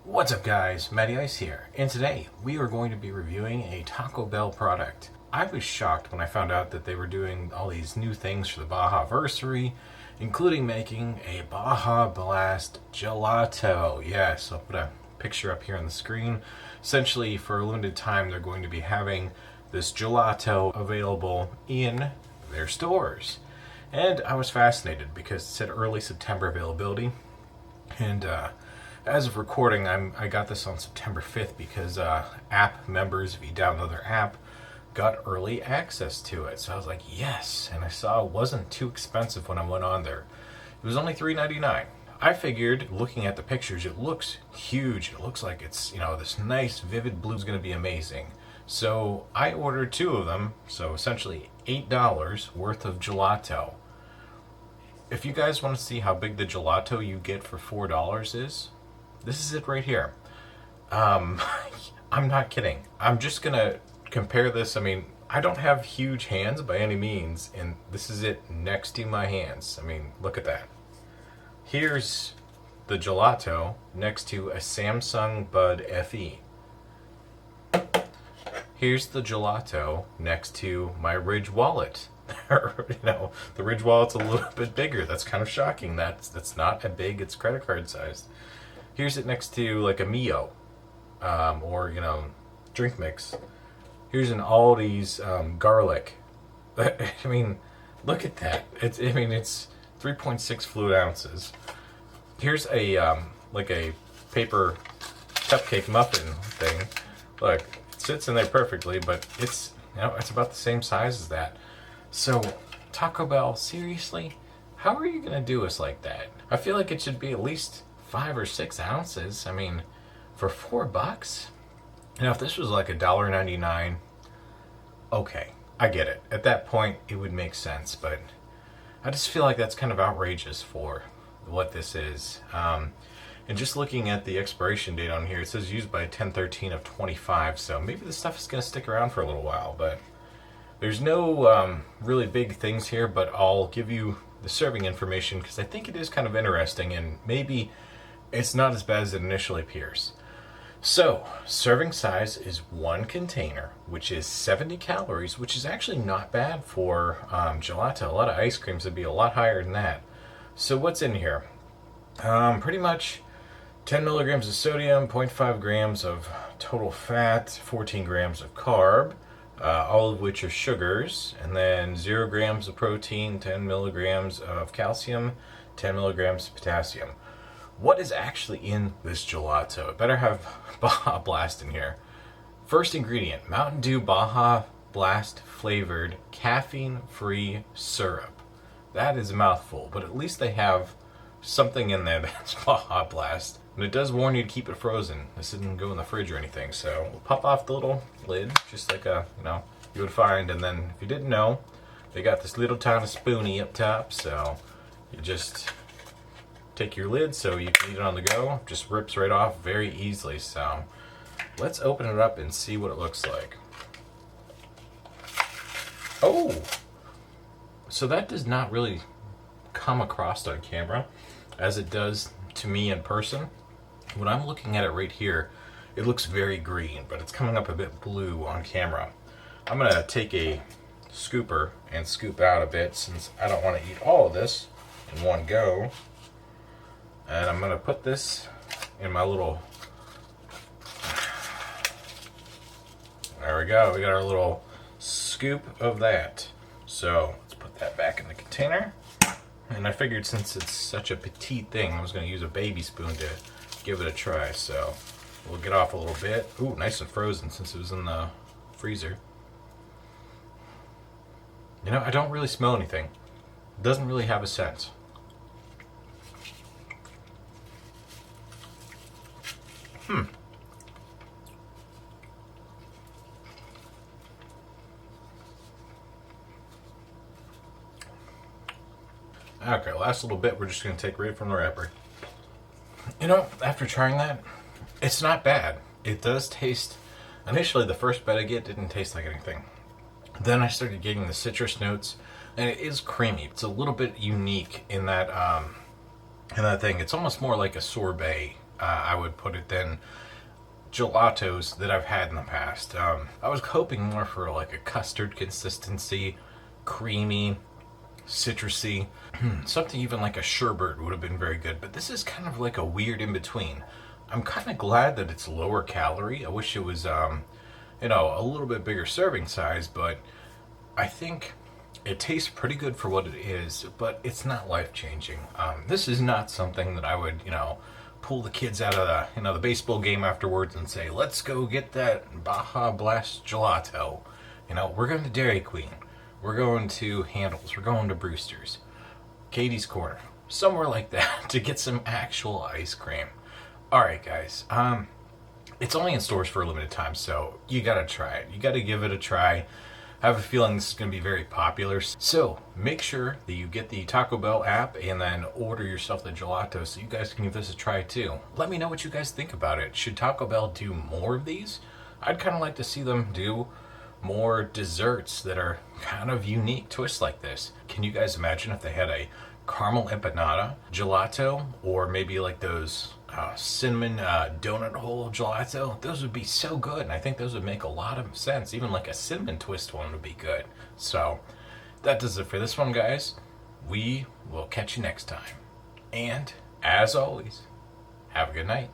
What's up guys, Matty Ice here, and today we are going to be reviewing a Taco Bell product. I was shocked when I found out that they were doing all these new things for the Baja-versary, including making a Baja Blast Gelato. Yes, I'll put a picture up here on the screen. Essentially, for a limited time, they're going to be having this gelato available in their stores. And I was fascinated because it said early September availability, and as of recording, I got this on September 5th because app members, if you download their app, got early access to it. So I was like, yes. And I saw it wasn't too expensive when I went on there. It was only $3.99. I figured, looking at the pictures, it looks huge. It looks like it's, this nice vivid blue is going to be amazing. So I ordered 2 of them. So essentially $8 worth of gelato. If you guys want to see how big the gelato you get for $4 is, this is it right here. I'm not kidding. I'm just gonna compare this. I mean, I don't have huge hands by any means, and this is it next to my hands. I mean, look at that. Here's the gelato next to a Samsung Bud FE. Here's the gelato next to my Ridge wallet. The Ridge wallet's a little bit bigger. That's kind of shocking. That's not that big. It's credit card sized. Here's it next to like a Mio, or drink mix. Here's an Aldi's garlic. I mean, look at that. It's 3.6 fluid ounces. Here's a like a paper cupcake muffin thing. Look, it sits in there perfectly, but it's it's about the same size as that. So Taco Bell, seriously, how are you gonna do us like that? I feel like it should be at least 5 or 6 ounces. I mean, for $4? If this was like $1.99, okay, I get it. At that point, it would make sense, but I just feel like that's kind of outrageous for what this is. And just looking at the expiration date on here, it says used by 10/13 of 25, so maybe this stuff is going to stick around for a little while, but there's no really big things here, but I'll give you the serving information because I think it is kind of interesting, and maybe it's not as bad as it initially appears. So, serving size is 1 container, which is 70 calories, which is actually not bad for gelato. A lot of ice creams would be a lot higher than that. So what's in here? Pretty much 10 milligrams of sodium, 0.5 grams of total fat, 14 grams of carb, all of which are sugars, and then 0 grams of protein, 10 milligrams of calcium, 10 milligrams of potassium. What is actually in this gelato? It better have Baja Blast in here. First ingredient, Mountain Dew Baja Blast flavored caffeine-free syrup. That is a mouthful, but at least they have something in there that's Baja Blast. And it does warn you to keep it frozen. This didn't go in the fridge or anything, so we'll pop off the little lid, just like you would find. And then, if you didn't know, they got this little tiny spoonie up top, so you just take your lid so you can eat it on the go. Just rips right off very easily. So let's open it up and see what it looks like. Oh, so that does not really come across on camera as it does to me in person. When I'm looking at it right here, it looks very green, but it's coming up a bit blue on camera. I'm gonna take a scooper and scoop out a bit since I don't want to eat all of this in one go. And I'm going to put this in my little... There we go. We got our little scoop of that. So let's put that back in the container. And I figured since it's such a petite thing, I was going to use a baby spoon to give it a try. So we'll get off a little bit. Ooh, nice and frozen since it was in the freezer. I don't really smell anything. It doesn't really have a scent. Okay, last little bit we're just going to take right from the wrapper. After trying that, it's not bad. It does taste... Initially, the first bite I get didn't taste like anything. Then I started getting the citrus notes, and it is creamy. It's a little bit unique in that thing. It's almost more like a sorbet I would put it than gelatos that I've had in the past. I was hoping more for like a custard consistency, creamy, citrusy. Something even like a sherbet would have been very good, but this is kind of like a weird in between. I'm kind of glad that it's lower calorie. I wish it was, a little bit bigger serving size, but I think it tastes pretty good for what it is, but it's not life changing. This is not something that I would, pull the kids out of the baseball game afterwards and say, let's go get that Baja Blast Gelato. We're going to Dairy Queen. We're going to Handles. We're going to Brewster's. Katie's Corner. Somewhere like that to get some actual ice cream. Alright, guys. It's only in stores for a limited time, so you gotta try it. You gotta give it a try. I have a feeling this is going to be very popular. So make sure that you get the Taco Bell app and then order yourself the gelato so you guys can give this a try too. Let me know what you guys think about it. Should Taco Bell do more of these? I'd kind of like to see them do more desserts that are kind of unique twists like this. Can you guys imagine if they had a caramel empanada gelato, or maybe like those cinnamon donut hole gelato? Those would be so good, and I think those would make a lot of sense. Even like a cinnamon twist one would be good. So that does it for this one, guys. We will catch you next time, and as always, have a good night.